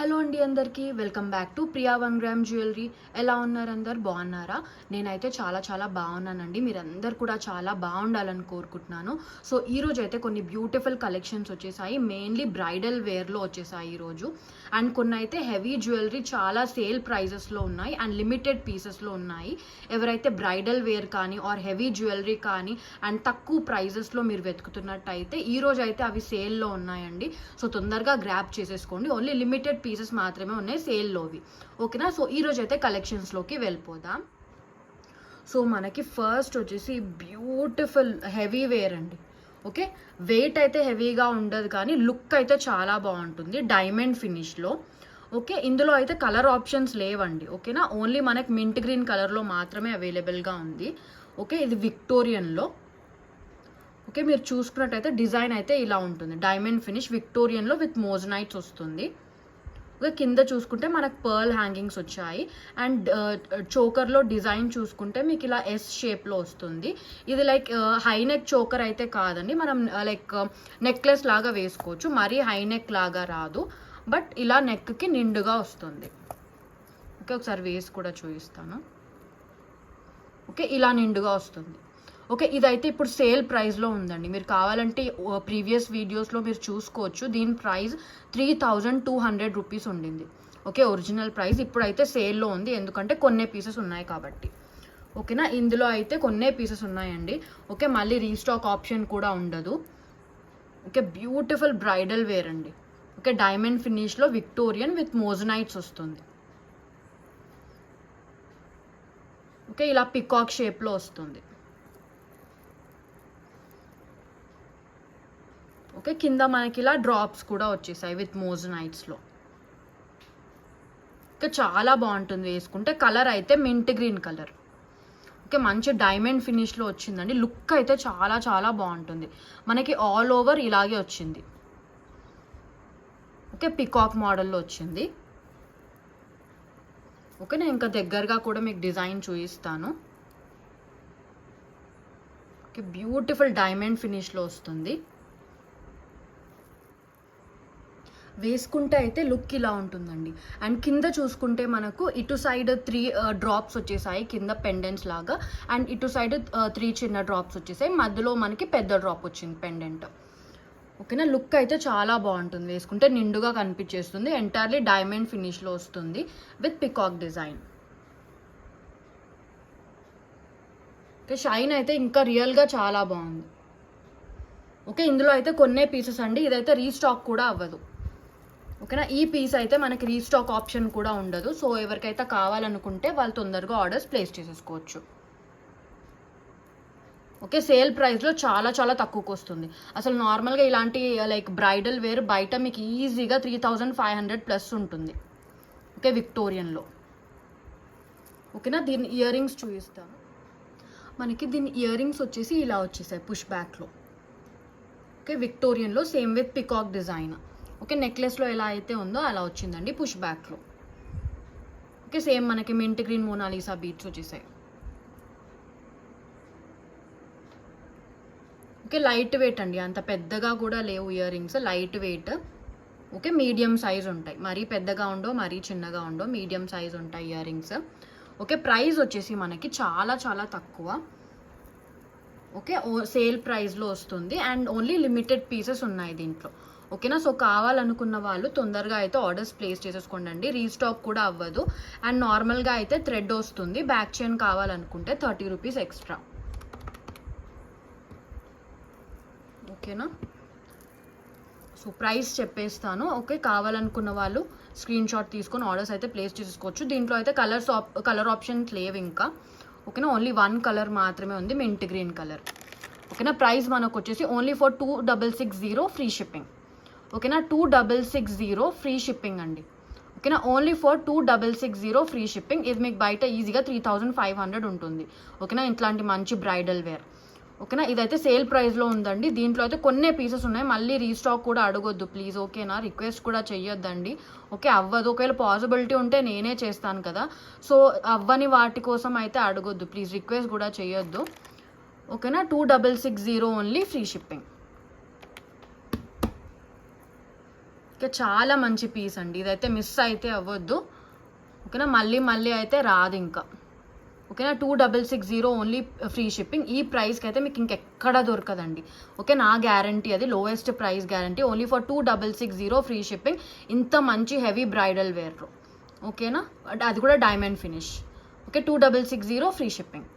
Hello అండి అందరికీ welcome back to Priya 1 gram jewellery. ఎలా ఉన్నారు అందరు? బాగున్నారా? నేనైతే చాలా బాగున్నానండి. మీరందరు కూడా చాలా బాగుండాలని కోరుకుంటున్నాను. సో ఈరోజు అయితే కొన్ని బ్యూటిఫుల్ కలెక్షన్స్ వచ్చేసాయి. మెయిన్లీ బ్రైడల్ వేర్లో వచ్చేసాయి ఈరోజు. అండ్ కొన్ని అయితే హెవీ జ్యువెలరీ చాలా సేల్ ప్రైజెస్లో ఉన్నాయి అండ్ లిమిటెడ్ పీసెస్లో ఉన్నాయి. ఎవరైతే బ్రైడల్ వేర్ కానీ ఆర్ హెవీ జ్యువెలరీ కానీ అండ్ తక్కువ ప్రైజెస్లో మీరు వెతుకుతున్నట్టయితే ఈరోజు అయితే అవి సేల్లో ఉన్నాయండి. సో తొందరగా గ్రాప్ చేసేసుకోండి. ఓన్లీ లిమిటెడ్ పీసెస్ మాత్రమే ఉన్నాయి సేల్లోవి. ఓకేనా? సో ఈరోజు అయితే కలెక్షన్స్లోకి వెళ్ళిపోదాం. సో మనకి ఫస్ట్ వచ్చేసి బ్యూటిఫుల్ హెవీ వేర్ అండి. ఓకే, వెయిట్ అయితే హెవీగా ఉండదు కానీ లుక్ అయితే చాలా బాగుంటుంది డైమండ్ ఫినిష్లో. ఓకే, ఇందులో అయితే కలర్ ఆప్షన్స్ లేవండి. ఓకేనా, ఓన్లీ మనకి మింట్ గ్రీన్ కలర్లో మాత్రమే అవైలబుల్గా ఉంది. ఓకే, ఇది విక్టోరియన్లో. ఓకే, మీరు చూసుకున్నట్టయితే డిజైన్ అయితే ఇలా ఉంటుంది. డైమండ్ ఫినిష్ విక్టోరియన్లో విత్ మోజనైట్స్ వస్తుంది. ఓకే, కింద చూసుకుంటే మనకు పర్ల్ హ్యాంగింగ్స్ వచ్చాయి అండ్ చోకర్లో డిజైన్ చూసుకుంటే మీకు ఇలా ఎస్ షేప్లో వస్తుంది. ఇది లైక్ హై నెక్ చోకర్ అయితే కాదండి, మనం లైక్ నెక్లెస్ లాగా వేసుకోవచ్చు. మరీ హై నెక్ లాగా రాదు, బట్ ఇలా నెక్కి నిండుగా వస్తుంది. ఓకే, ఒకసారి వేసి కూడా చూపిస్తాను. ఓకే, ఇలా నిండుగా వస్తుంది. ఓకే, ఇదైతే ఇప్పుడు సేల్ ప్రైస్లో ఉందండి. మీరు కావాలంటే ప్రీవియస్ వీడియోస్లో మీరు చూసుకోవచ్చు. దీని ప్రైస్ 3200 రూపీస్ ఉండింది. Okay, original price. ఇప్పుడైతే సేల్లో ఉంది, ఎందుకంటే కొన్నే పీసెస్ ఉన్నాయి కాబట్టి. ఓకేనా, ఇందులో అయితే కొన్నే పీసెస్ ఉన్నాయండి. ఓకే, మళ్ళీ రీస్టాక్ ఆప్షన్ కూడా ఉండదు. ఓకే, బ్యూటిఫుల్ బ్రైడల్ వేర్ అండి. ఓకే, డైమండ్ ఫినిష్లో విక్టోరియన్ విత్ మోజనైట్స్ వస్తుంది. ఓకే, ఇలా పికాక్ షేప్లో వస్తుంది. ఓకే, కింద మనకి ఇలా డ్రాప్స్ కూడా వచ్చేసాయి విత్ మోజనైట్స్లో. ఓకే, చాలా బాగుంటుంది వేసుకుంటే. కలర్ అయితే మింట్ గ్రీన్ కలర్. ఓకే, మంచి డైమండ్ ఫినిష్లో వచ్చిందండి. లుక్ అయితే చాలా బాగుంటుంది. మనకి ఆల్ ఓవర్ ఇలాగే వచ్చింది. ఓకే, పికాక్ మోడల్లో వచ్చింది. ఓకే, నేను ఇంకా దగ్గరగా కూడా మీకు డిజైన్ చూపిస్తాను. ఓకే, బ్యూటిఫుల్ డైమండ్ ఫినిష్లో వస్తుంది. వేసుకుంటే అయితే లుక్ ఇలా ఉంటుందండి. అండ్ కింద చూసుకుంటే మనకు ఇటు సైడ్ 3 డ్రాప్స్ వచ్చేసాయి కింద పెండెంట్స్ లాగా, అండ్ ఇటు సైడ్ 3 చిన్న డ్రాప్స్ వచ్చేసాయి. మధ్యలో మనకి పెద్ద డ్రాప్ వచ్చింది పెండెంట్. ఓకేనా, లుక్ అయితే చాలా బాగుంటుంది. వేసుకుంటే నిండుగా కనిపించేస్తుంది. ఎంటైర్లీ డైమండ్ ఫినిష్లో వస్తుంది with peacock design. Okay, shine అయితే ఇంకా రియల్గా చాలా బాగుంది. ఓకే, ఇందులో అయితే కొన్నే పీసెస్ అండి. ఇదైతే రీస్టాక్ కూడా అవ్వదు. ఓకేనా, ఈ పీస్ అయితే మనకి రీస్టాక్ ఆప్షన్ కూడా ఉండదు. సో ఎవరికైతే కావాలనుకుంటే వాళ్ళు తొందరగా ఆర్డర్స్ ప్లేస్ చేసేసుకోవచ్చు. ఓకే, సేల్ ప్రైస్లో చాలా తక్కువకి వస్తుంది. అసలు నార్మల్గా ఇలాంటి లైక్ బ్రైడల్ వేర్ బయట మీకు ఈజీగా 3500 ప్లస్ ఉంటుంది. ఓకే, విక్టోరియన్లో. ఓకేనా, దీని ఇయర్ రింగ్స్ చూపిస్తాను. మనకి దీని ఇయర్ రింగ్స్ వచ్చేసి ఇలా వచ్చేసాయి పుష్ బ్యాక్లో. ఓకే, విక్టోరియన్లో same with peacock design. Okay, నెక్లెస్లో ఎలా అయితే ఉందో అలా వచ్చిందండి పుష్ బ్యాక్లో. ఓకే, సేమ్ మనకి మింట్ గ్రీన్ మోనాలిసా బీట్స్ వచ్చేసాయి. ఓకే, లైట్ వెయిట్ అండి, అంత పెద్దగా కూడా లేవు ear rings, light weight. Okay, medium size ఉంటాయి. మరీ పెద్దగా ఉండో మరీ చిన్నగా ఉండో, మీడియం సైజ్ ఉంటాయి ఇయర్ రింగ్స్. ఓకే, ప్రైస్ వచ్చేసి మనకి చాలా తక్కువ. ఓకే, సేల్ ప్రైస్లో వస్తుంది అండ్ ఓన్లీ లిమిటెడ్ పీసెస్ ఉన్నాయి దీంట్లో. ఓకేనా, సో కావాలనుకున్న వాళ్ళు తొందరగా అయితే ఆర్డర్స్ ప్లేస్ చేసేసుకోండి. రీస్టాక్ కూడా అవ్వదు. అండ్ నార్మల్గా అయితే థ్రెడ్ వస్తుంది. బ్యాక్ చైన్ కావాలనుకుంటే 30 రూపీస్ ఎక్స్ట్రా. ఓకేనా, సో ప్రైస్ చెప్పేస్తాను. ఓకే, కావాలనుకున్న వాళ్ళు స్క్రీన్ షాట్ తీసుకొని ఆర్డర్స్ అయితే ప్లేస్ చేసుకోవచ్చు. దీంట్లో అయితే కలర్ ఆప్షన్స్ లేవు ఇంకా. ఓకేనా, ఓన్లీ 1 కలర్ మాత్రమే ఉంది, మింట్ గ్రీన్ కలర్. ఓకేనా, ప్రైస్ మనకు వచ్చేసి ఓన్లీ ఫర్ 2660 ఫ్రీ షిప్పింగ్. ఓకేనా, 2660 ఫ్రీ షిప్పింగ్ అండి. ఓకేనా, ఓన్లీ ఫర్ 2660 ఫ్రీ షిప్పింగ్. ఇది మీకు బయట ఈజీగా 3500 ఉంటుంది. ఓకేనా, ఇట్లాంటి మంచి బ్రైడల్ వేర్. ఓకేనా, ఇదైతే సేల్ ప్రైస్లో ఉందండి. దీంట్లో అయితే కొన్నే పీసెస్ ఉన్నాయి. మళ్ళీ రీస్టాక్ కూడా అడగొద్దు ప్లీజ్. ఓకేనా, రిక్వెస్ట్ కూడా చెయ్యొద్దండి. ఓకే, అవ్వదు. ఒకవేళ పాసిబిలిటీ ఉంటే నేనే చేస్తాను కదా, సో అవ్వని వాటి కోసం అయితే అడగొద్దు ప్లీజ్, రిక్వెస్ట్ కూడా చెయ్యొద్దు. ఓకేనా, 2660 ఓన్లీ ఫ్రీ షిప్పింగ్. ఓకే, చాలా మంచి పీస్ అండి, ఇదైతే మిస్ అయితే అవ్వద్దు. ఓకేనా, మళ్ళీ అయితే రాదు ఇంకా. ఓకేనా, 2660 ఓన్లీ ఫ్రీ షిప్పింగ్. ఈ ప్రైస్కి అయితే మీకు ఇంకెక్కడ దొరకదండి. ఓకే, నా గ్యారంటీ, అది lowest price guarantee. Only for 2660 free shipping. ఇంత మంచి హెవీ బ్రైడల్ వేర్. ఓకేనా, అది కూడా diamond finish. Okay, 2660 free shipping.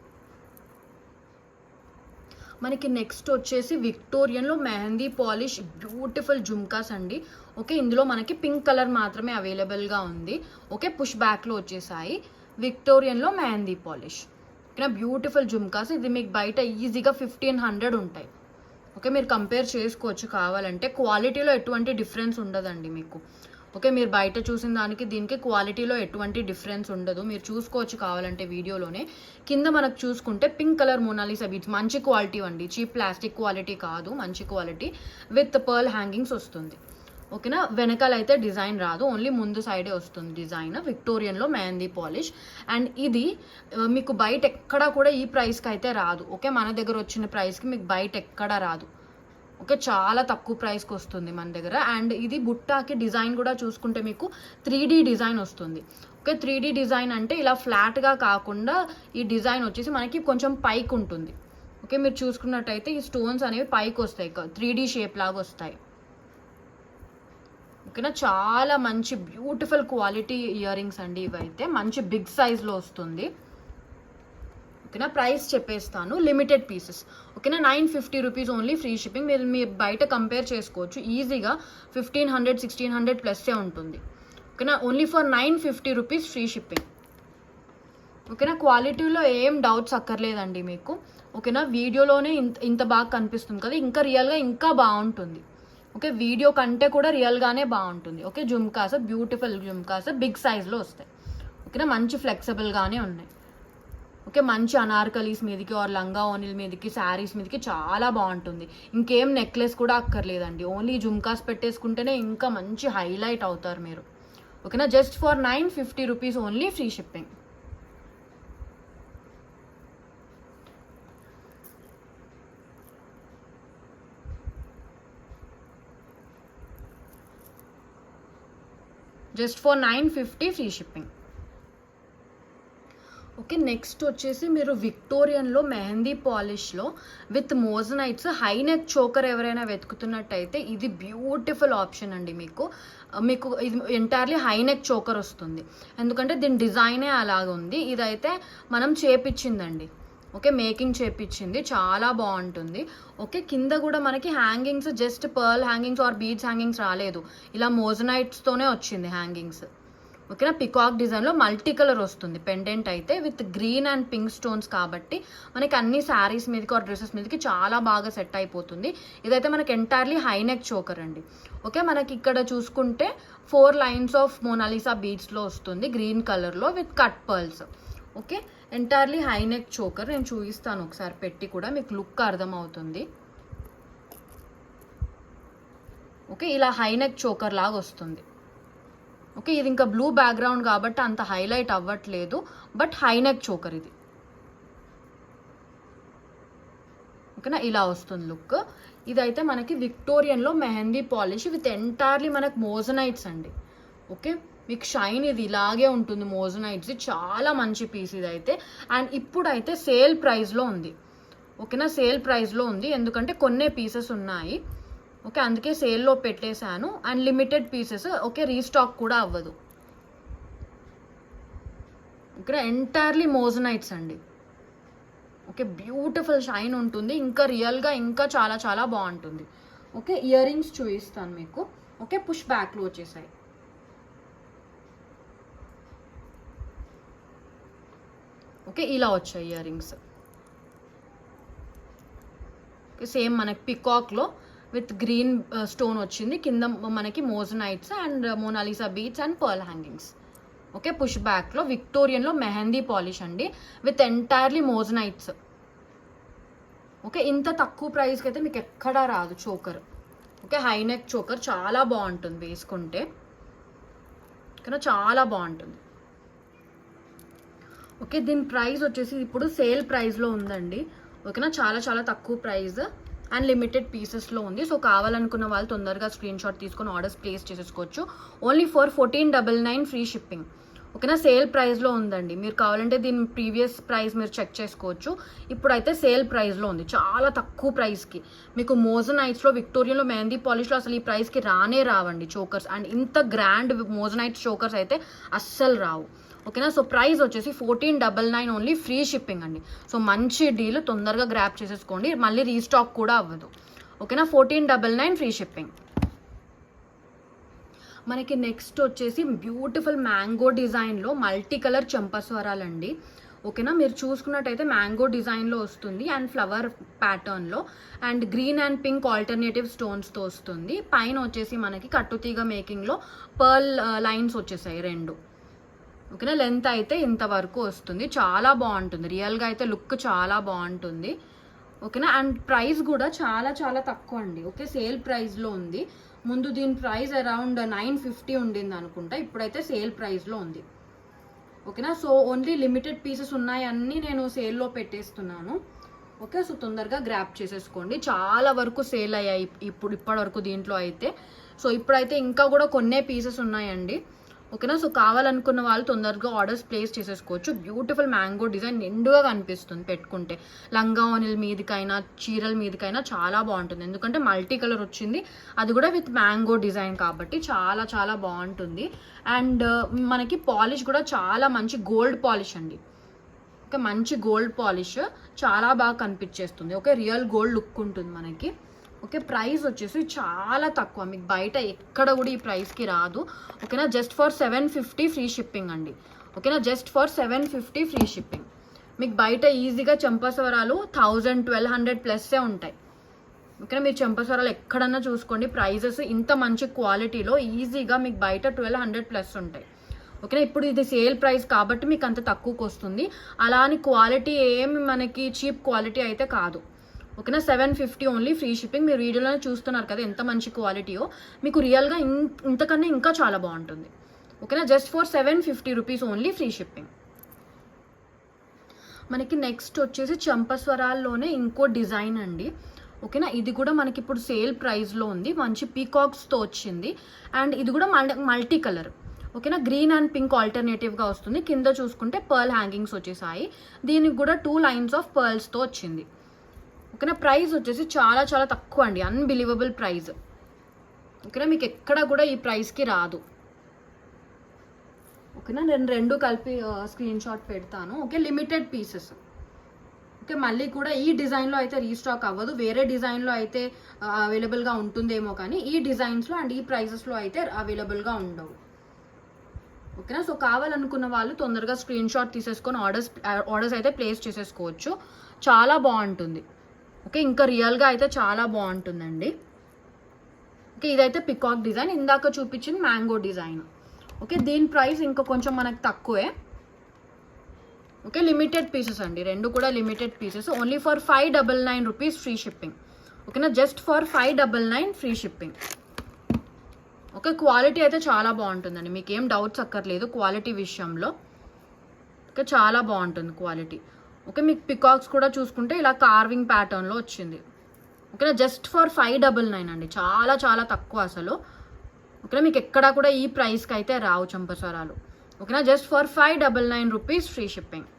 మనకి నెక్స్ట్ వచ్చేసి విక్టోరియన్లో మెహందీ పాలిష్ బ్యూటిఫుల్ జుమ్కాస్ అండి. ఓకే, ఇందులో మనకి పింక్ కలర్ మాత్రమే అవైలబుల్గా ఉంది. ఓకే, పుష్ బ్యాక్లో వచ్చేసాయి. విక్టోరియన్లో మెహందీ పాలిష్. ఓకేనా, బ్యూటిఫుల్ జుమ్కాస్. ఇది మీకు బయట ఈజీగా 1500 ఉంటాయి. ఓకే, మీరు కంపేర్ చేసుకోవచ్చు కావాలంటే. క్వాలిటీలో ఎటువంటి డిఫరెన్స్ ఉండదండి మీకు. ఓకే, మీరు బయట చూసిన దానికి దీనికి క్వాలిటీలో ఎటువంటి డిఫరెన్స్ ఉండదు. మీరు చూసుకోవచ్చు కావాలంటే వీడియోలోనే. కింద మనకు చూసుకుంటే పింక్ కలర్ మోనాలిసా బీడ్స్, మంచి క్వాలిటీ అండి, చీప్ ప్లాస్టిక్ క్వాలిటీ కాదు, మంచి క్వాలిటీ విత్ పర్ల్ హ్యాంగింగ్స్ వస్తుంది. ఓకేనా, వెనకాల అయితే డిజైన్ రాదు, ఓన్లీ ముందు సైడే వస్తుంది డిజైన్. విక్టోరియన్లో మెహందీ పాలిష్. అండ్ ఇది మీకు బయట ఎక్కడా కూడా ఈ ప్రైస్కి అయితే రాదు. ఓకే, మన దగ్గర వచ్చిన ప్రైస్కి మీకు బయట ఎక్కడా రాదు. ఓకే, చాలా తక్కువ ప్రైస్కి వస్తుంది మన దగ్గర. అండ్ ఇది బుట్టాకి డిజైన్ కూడా చూసుకుంటే మీకు 3D డిజైన్ వస్తుంది. ఓకే, 3D డిజైన్ అంటే ఇలా ఫ్లాట్గా కాకుండా ఈ డిజైన్ వచ్చేసి మనకి కొంచెం పైకి ఉంటుంది. ఓకే, మీరు చూసుకున్నట్టయితే ఈ స్టోన్స్ అనేవి పైకి వస్తాయి, 3D షేప్ లాగా వస్తాయి. ఓకేనా, చాలా మంచి బ్యూటిఫుల్ క్వాలిటీ ఇయర్ రింగ్స్ అండి ఇవైతే. మంచి బిగ్ సైజ్లో వస్తుంది. ఓకేనా, ప్రైస్ చెప్పేస్తాను, లిమిటెడ్ పీసెస్. ఓకేనా, 950 రూపీస్ ఓన్లీ ఫ్రీ షిప్పింగ్. మీరు మీ బయట కంపేర్ చేసుకోవచ్చు ఈజీగా 1500 1600 ప్లస్సే ఉంటుంది. ఓకేనా, only for 950 rupees free shipping. ఓకేనా, క్వాలిటీలో ఏం డౌట్స్ అక్కర్లేదండి మీకు. ఓకేనా, వీడియోలోనే ఇంత బాగా కనిపిస్తుంది కదా, ఇంకా రియల్గా ఇంకా బాగుంటుంది. ఓకే, వీడియో కంటే కూడా రియల్గానే బాగుంటుంది. Okay, jhumkas beautiful jhumkas big సైజ్లో వస్తాయి. ఓకేనా, మంచి ఫ్లెక్సిబుల్గానే ఉన్నాయి. ఓకే, మంచి అనార్కలీస్ మీదకి ఆర్ లంగా ఓనిల్ మీదకి శారీస్ మీదకి చాలా బాగుంటుంది. ఇంకేం నెక్లెస్ కూడా అక్కర్లేదండి, ఓన్లీ జుమ్కాస్ పెట్టేసుకుంటేనే ఇంకా మంచి హైలైట్ అవుతారు మీరు. ఓకేనా, just for 950 rupees only free shipping. Just for 950 free shipping. Okay, next వచ్చేసి మీరు విక్టోరియన్లో మెహందీ పాలిష్లో with moissanites high neck choker ఎవరైనా వెతుకుతున్నట్టయితే ఇది బ్యూటిఫుల్ ఆప్షన్ అండి. మీకు ఇది ఎంటైర్లీ హై నెక్ చోకర్ వస్తుంది, ఎందుకంటే దీని డిజైనే అలాగ ఉంది. ఇదైతే మనం చేపించిందండి. ఓకే, మేకింగ్ చేపించింది, చాలా బాగుంటుంది. ఓకే, కింద కూడా మనకి hangings just pearl hangings or beads hangings రాలేదు, ఇలా మోజనైట్స్తోనే వచ్చింది హ్యాంగింగ్స్. ఓకేనా, పికాక్ డిజైన్లో మల్టీ కలర్ వస్తుంది పెండెంట్ అయితే, with green and pink stones కాబట్టి మనకి అన్ని శారీస్ మీదకి ఆర్ డ్రెస్సెస్ మీదకి చాలా బాగా సెట్ అయిపోతుంది. ఇదైతే మనకి ఎంటైర్లీ హై నెక్ చోకర్ అండి. ఓకే, మనకి ఇక్కడ చూసుకుంటే 4 లైన్స్ ఆఫ్ మోనాలిసా బీడ్స్లో వస్తుంది గ్రీన్ కలర్లో with cut pearls. Okay, entirely high neck choker. నేను చూపిస్తాను ఒకసారి పెట్టి కూడా, మీకు లుక్ అర్థమవుతుంది. ఓకే, ఇలా హై నెక్ చోకర్ లాగా వస్తుంది. ఓకే, ఇది ఇంకా బ్లూ బ్యాక్గ్రౌండ్ కాబట్టి అంత హైలైట్ అవ్వట్లేదు, బట్ హై నెక్ చోకర్ ఇది. ఓకేనా, ఇలా వస్తుంది లుక్. ఇదైతే మనకి విక్టోరియన్లో మెహందీ పాలిష్ విత్ ఎంటైర్లీ మనకు మోజనైట్స్ అండి. ఓకే, మీకు షైన్ ఇది ఇలాగే ఉంటుంది మోజనైట్స్, చాలా మంచి పీస్ ఇదైతే. అండ్ ఇప్పుడైతే సేల్ ప్రైస్లో ఉంది. ఓకేనా, సేల్ ప్రైస్లో ఉంది, ఎందుకంటే కొన్నే పీసెస్ ఉన్నాయి. ఓకే, అందుకే సేల్లో పెట్టేశాను. And limited pieces. Okay, restock కూడా అవ్వదు. ఇక్కడ ఎంటైర్లీ మోజనైట్స్ అండి. ఓకే, బ్యూటిఫుల్ షైన్ ఉంటుంది, ఇంకా రియల్గా ఇంకా చాలా చాలా బాగుంటుంది. ఓకే, ఇయర్ రింగ్స్ చూపిస్తాను మీకు. ఓకే, పుష్ బ్యాక్లో వచ్చేసాయి. ఓకే, ఇలా వచ్చాయి ఇయర్ రింగ్స్. ఓకే, సేమ్ మనకి పికాక్లో విత్ గ్రీన్ స్టోన్ వచ్చింది, కింద మనకి moissanites and Mona Lisa beads and pearl hangings. Okay, push బ్యాక్లో విక్టోరియన్లో మెహందీ పాలిష్ అండి విత్ ఎంటైర్లీ మోజనైట్స్. ఓకే, ఇంత తక్కువ ప్రైస్కి అయితే మీకు ఎక్కడా రాదు choker. Okay, high neck choker చాలా బాగుంటుంది వేసుకుంటే. ఓకేనా, చాలా బాగుంటుంది. ఓకే, దీని ప్రైస్ వచ్చేసి ఇప్పుడు సేల్ ప్రైస్లో ఉందండి. ఓకేనా, చాలా చాలా తక్కువ ప్రైస్. అండ్ లిమిటెడ్ పీసెస్లో ఉంది. సో కావాలనుకున్న వాళ్ళు తొందరగా స్క్రీన్ షాట్ తీసుకొని ఆర్డర్స్ ప్లేస్ చేసేసుకోవచ్చు. ఓన్లీ ఫర్ 1499 ఫ్రీ షిప్పింగ్. ఓకేనా, సేల్ ప్రైస్లో ఉందండి. మీరు కావాలంటే దీని ప్రీవియస్ ప్రైస్ మీరు చెక్ చేసుకోవచ్చు. ఇప్పుడైతే సేల్ ప్రైస్లో ఉంది, చాలా తక్కువ ప్రైస్కి. మీకు మోజనైట్స్లో, విక్టోరియాలో, మెహందీ పాలిష్లో అసలు ఈ ప్రైస్కి రావండి చోకర్స్. అండ్ ఇంత గ్రాండ్ మోజనైట్స్ చోకర్స్ అయితే అస్సలు రావు. ఓకేనా, సో ప్రైస్ వచ్చేసి 1499 ఓన్లీ ఫ్రీ షిప్పింగ్ అండి. సో మంచి డీల్, తొందరగా గ్రాప్ చేసేసుకోండి, మళ్ళీ రీస్టాక్ కూడా అవ్వదు. ఓకేనా, 1499 ఫ్రీ షిప్పింగ్. మనకి నెక్స్ట్ వచ్చేసి బ్యూటిఫుల్ మ్యాంగో డిజైన్లో మల్టీ కలర్ చంపస్వరాలండి. ఓకేనా, మీరు చూసుకున్నట్టయితే మ్యాంగో డిజైన్లో వస్తుంది అండ్ ఫ్లవర్ ప్యాటర్న్లో and green and pink alternative స్టోన్స్తో వస్తుంది. పైన వచ్చేసి మనకి కట్టుతీగ మేకింగ్లో పర్ల్ లైన్స్ వచ్చేసాయి 2. ఓకేనా, లెంత్ అయితే ఇంతవరకు వస్తుంది, చాలా బాగుంటుంది. రియల్గా అయితే లుక్ చాలా బాగుంటుంది. ఓకేనా, అండ్ ప్రైస్ కూడా చాలా చాలా తక్కువ అండి. ఓకే, సేల్ ప్రైస్లో ఉంది. ముందు దీని ప్రైస్ అరౌండ్ 950 ఉండింది అనుకుంటా, ఇప్పుడైతే సేల్ ప్రైస్లో ఉంది. ఓకేనా, సో ఓన్లీ లిమిటెడ్ పీసెస్ ఉన్నాయి, అన్నీ నేను సేల్లో పెట్టేస్తున్నాను. ఓకే, సో తొందరగా గ్రాప్ చేసేసుకోండి. చాలా వరకు సేల్ అయ్యాయి ఇప్పటి వరకు దీంట్లో అయితే. సో ఇప్పుడైతే ఇంకా కూడా కొన్నే పీసెస్ ఉన్నాయండి. ఓకేనా, సో కావాలనుకున్న వాళ్ళు తొందరగా ఆర్డర్స్ ప్లేస్ చేసేసుకోవచ్చు. బ్యూటిఫుల్ మ్యాంగో డిజైన్ నిండుగా కనిపిస్తుంది పెట్టుకుంటే. లంగా ఓనిల్ మీదకైనా చీరల మీదకైనా చాలా బాగుంటుంది, ఎందుకంటే మల్టీ కలర్ వచ్చింది, అది కూడా విత్ మ్యాంగో డిజైన్ కాబట్టి చాలా చాలా బాగుంటుంది. అండ్ మనకి పాలిష్ కూడా చాలా మంచి గోల్డ్ పాలిష్ అండి. ఓకే, మంచి గోల్డ్ పాలిష్, చాలా బాగా కనిపించేస్తుంది. ఓకే, రియల్ గోల్డ్ లుక్ ఉంటుంది మనకి. ఓకే, ప్రైస్ వచ్చేసి చాలా తక్కువ, మీకు బయట ఎక్కడ కూడా ఈ ప్రైస్కి రాదు. ఓకేనా, జస్ట్ ఫర్ 750 ఫ్రీ షిప్పింగ్ అండి. ఓకేనా, జస్ట్ ఫర్ 750 ఫ్రీ షిప్పింగ్. మీకు బయట ఈజీగా చంపస్వరాలు 1000-1200 ప్లస్సే ఉంటాయి. ఓకేనా, మీరు చంపస్వరాలు ఎక్కడన్నా చూసుకోండి, ప్రైజెస్ ఇంత మంచి క్వాలిటీలో ఈజీగా మీకు బయట 1200 ప్లస్ ఉంటాయి. ఓకేనా, ఇప్పుడు ఇది సేల్ ప్రైస్ కాబట్టి మీకు అంత తక్కువకి వస్తుంది. అలా అని క్వాలిటీ ఏమి మనకి చీప్ క్వాలిటీ అయితే కాదు. ఓకేనా, 750 ఓన్లీ ఫ్రీ షిప్పింగ్. మీరు వీడియోలోనే చూస్తున్నారు కదా ఎంత మంచి క్వాలిటీయో, మీకు రియల్గా ఇంతకన్నా ఇంకా చాలా బాగుంటుంది. ఓకేనా, just for 750 rupees only free shipping. మనకి నెక్స్ట్ వచ్చేసి చంపస్వరాల్లోనే ఇంకో డిజైన్ అండి. ఓకేనా, ఇది కూడా మనకి ఇప్పుడు సేల్ ప్రైస్లో ఉంది, మంచి పీకాక్స్తో వచ్చింది. అండ్ ఇది కూడా మల్టీ కలర్. ఓకేనా, గ్రీన్ అండ్ పింక్ ఆల్టర్నేటివ్గా వస్తుంది. కింద చూసుకుంటే పర్ల్ హ్యాంగింగ్స్ వచ్చేసాయి. దీనికి కూడా 2 లైన్స్ ఆఫ్ పర్ల్స్తో వచ్చింది. ఓకేనా, ప్రైస్ వచ్చేసి చాలా చాలా తక్కువ అండి, అన్బిలీవబుల్ ప్రైస్. ఓకేనా, మీకు ఎక్కడ కూడా ఈ ప్రైస్కి రాదు. ఓకేనా, నేను 2 కలిపి స్క్రీన్ షాట్ పెడతాను. Okay, limited pieces. ఓకే, మళ్ళీ కూడా ఈ డిజైన్లో అయితే రీస్టాక్ అవ్వదు, వేరే డిజైన్లో అయితే అవైలబుల్గా ఉంటుందేమో, కానీ ఈ డిజైన్స్లో అండ్ ఈ ప్రైసెస్లో అయితే అవైలబుల్గా ఉండవు. ఓకేనా, సో కావాలనుకున్న వాళ్ళు తొందరగా స్క్రీన్ షాట్ తీసేసుకొని ఆర్డర్స్ అయితే ప్లేస్ చేసేసుకోవచ్చు. చాలా బాగుంటుంది. ఓకే, ఇంకా రియల్గా అయితే చాలా బాగుంటుందండి. ఓకే, ఇదైతే పికాక్ డిజైన్, ఇందాక చూపించింది మ్యాంగో డిజైన్. ఓకే, దీని ప్రైస్ ఇంకా కొంచెం మనకు తక్కువే. ఓకే, లిమిటెడ్ పీసెస్ అండి, 2 కూడా limited pieces. Only for 599 rupees free shipping. ఓకేనా, just for 599 free shipping. Okay, quality అయితే చాలా బాగుంటుందండి, మీకు ఏం డౌట్స్ అక్కర్లేదు క్వాలిటీ విషయంలో. ఓకే, చాలా బాగుంటుంది క్వాలిటీ. ఓకే, మీకు పికాక్స్ కూడా చూసుకుంటే ఇలా కార్వింగ్ ప్యాటర్న్లో వచ్చింది. ఓకేనా, జస్ట్ ఫర్ 599 అండి, చాలా చాలా తక్కువ అసలు. ఓకేనా, మీకు ఎక్కడా కూడా ఈ ప్రైస్కి అయితే రావు చంపస్వరాలు. ఓకేనా, just for 599 rupees free shipping.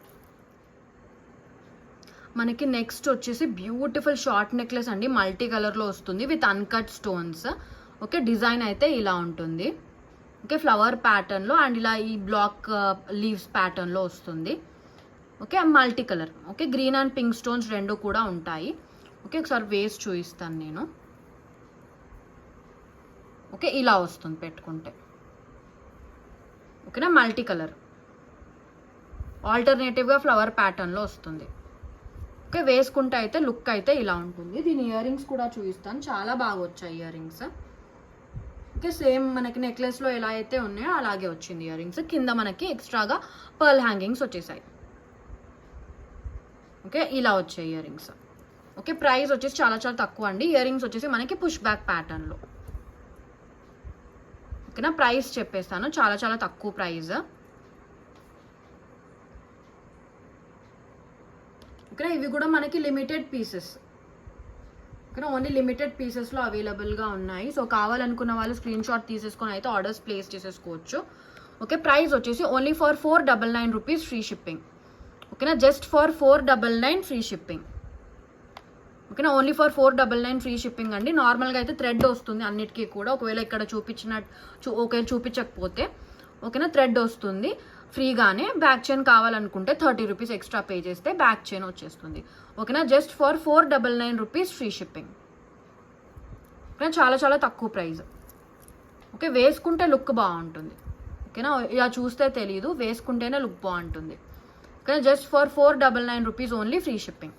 మనకి నెక్స్ట్ వచ్చేసి బ్యూటిఫుల్ షార్ట్ నెక్లెస్ అండి, మల్టీ కలర్లో వస్తుంది with uncut stones. Okay, design అయితే ఇలా ఉంటుంది. ఓకే, ఫ్లవర్ ప్యాటర్న్లో అండ్ ఇలా ఈ బ్లాక్ లీవ్స్ ప్యాటర్న్లో వస్తుంది. Okay, multi colour. Okay, green and pink stones 2 కూడా ఉంటాయి. ఓకే, ఒకసారి వేస్ట్ చూపిస్తాను నేను. ఓకే, ఇలా వస్తుంది పెట్టుకుంటే. ఓకేనా, మల్టీ కలర్ ఆల్టర్నేటివ్గా ఫ్లవర్ ప్యాటర్న్లో వస్తుంది. ఓకే, వేసుకుంటే అయితే లుక్ అయితే ఇలా ఉంటుంది. దీని ఇయర్ రింగ్స్ కూడా చూపిస్తాను, చాలా బాగా వచ్చాయి ఇయర్ రింగ్స్. ఓకే, సేమ్ మనకి నెక్లెస్లో ఎలా అయితే ఉన్నాయో అలాగే వచ్చింది ఇయర్ రింగ్స్. కింద మనకి ఎక్స్ట్రాగా పర్ల్ హ్యాంగింగ్స్ వచ్చేసాయి. ఓకే, ఇలా వచ్చాయి ఇయర్ రింగ్స్. ఓకే, ప్రైస్ వచ్చేసి చాలా చాలా తక్కువ అండి. ఇయర్ రింగ్స్ వచ్చేసి మనకి పుష్ బ్యాక్ ప్యాటర్న్లో. ఓకేనా, ప్రైస్ చెప్పేస్తాను, చాలా చాలా తక్కువ ప్రైస్. ఓకే, ఇవి కూడా మనకి లిమిటెడ్ పీసెస్. కానీ ఓన్లీ లిమిటెడ్ పీసెస్లో అవైలబుల్గా ఉన్నాయి. సో కావాలనుకున్న వాళ్ళు స్క్రీన్ షాట్ తీసేసుకొని అయితే ఆర్డర్స్ ప్లేస్ చేసేసుకోవచ్చు. ఓకే, ప్రైస్ వచ్చేసి only for 499 rupees free shipping. ఓకేనా, జస్ట్ ఫర్ 499 ఫ్రీ షిప్పింగ్. ఓకేనా, ఓన్లీ ఫర్ 499 ఫ్రీ షిప్పింగ్ అండి. నార్మల్గా అయితే థ్రెడ్ వస్తుంది అన్నిటికీ కూడా, ఒకవేళ ఇక్కడ చూపించకపోతే ఓకేనా థ్రెడ్ వస్తుంది ఫ్రీగానే. బ్యాక్ చైన్ కావాలనుకుంటే 30 రూపీస్ ఎక్స్ట్రా పే చేస్తే బ్యాక్ చైన్ వచ్చేస్తుంది. ఓకేనా, just for 499 rupees free shipping. ఓకేనా, చాలా చాలా తక్కువ ప్రైస్. ఓకే, వేసుకుంటే లుక్ బాగుంటుంది. ఓకేనా, ఇలా చూస్తే తెలియదు, వేసుకుంటేనే లుక్ బాగుంటుంది. ఓకేనా, just for 499 rupees only free shipping.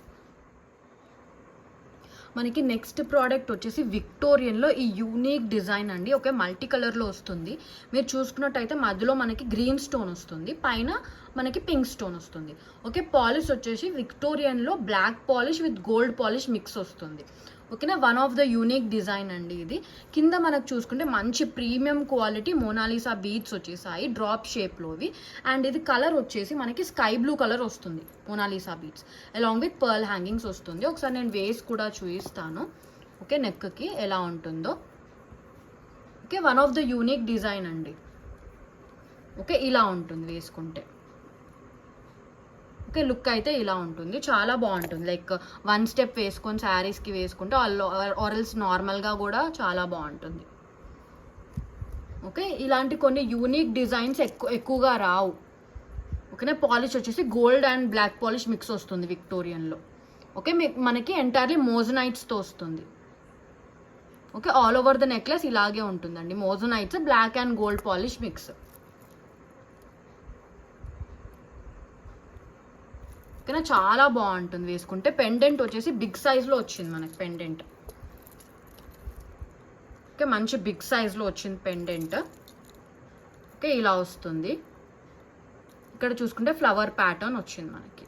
మనకి నెక్స్ట్ ప్రోడక్ట్ వచ్చేసి విక్టోరియన్లో ఈ యూనిక్ డిజైన్ అండి. ఓకే, మల్టీ కలర్లో వస్తుంది. మీరు చూసుకున్నట్టయితే మధ్యలో మనకి గ్రీన్ స్టోన్ వస్తుంది, పైన మనకి పింక్ స్టోన్ వస్తుంది. ఓకే, పాలిష్ వచ్చేసి విక్టోరియన్లో black polish with gold polish mix వస్తుంది. ఓకేనా, one of the unique design అండి ఇది. కింద మనకు చూసుకుంటే మంచి ప్రీమియం క్వాలిటీ మోనాలిసా బీడ్స్ వచ్చేసాయి డ్రాప్ షేప్లోవి. అండ్ ఇది కలర్ వచ్చేసి మనకి స్కై బ్లూ కలర్ వస్తుంది Mona Lisa beads, along with pearl hangings వస్తుంది. ఒకసారి నేను వేస్ కూడా చూపిస్తాను. ఓకే, నెక్కి ఎలా ఉంటుందో. Okay, one of the unique design అండి. ఓకే, ఇలా ఉంటుంది వేసుకుంటే. ఓకే, లుక్ అయితే ఇలా ఉంటుంది, చాలా బాగుంటుంది. లైక్ వన్ స్టెప్ వేసుకొని శారీస్కి వేసుకుంటే ఆర్ఎల్స్ నార్మల్గా కూడా చాలా బాగుంటుంది. ఓకే, ఇలాంటి కొన్ని యూనిక్ డిజైన్స్ ఎక్కువగా రావు. ఓకేనా, పాలిష్ వచ్చేసి gold and black polish mix వస్తుంది విక్టోరియన్లో. ఓకే, మనకి ఎంటైర్లీ మోజనైట్స్తో వస్తుంది. Okay, all over the necklace ఇలాగే ఉంటుందండి, moissanites black and gold polish mix. ఓకేనా, చాలా బాగుంటుంది వేసుకుంటే. పెండెంట్ వచ్చేసి బిగ్ సైజ్లో వచ్చింది మనకి పెండెంట్. ఓకే, మంచి బిగ్ సైజ్లో వచ్చింది పెండెంట్. ఓకే, ఇలా వస్తుంది. ఇక్కడ చూసుకుంటే ఫ్లవర్ ప్యాటర్న్ వచ్చింది మనకి.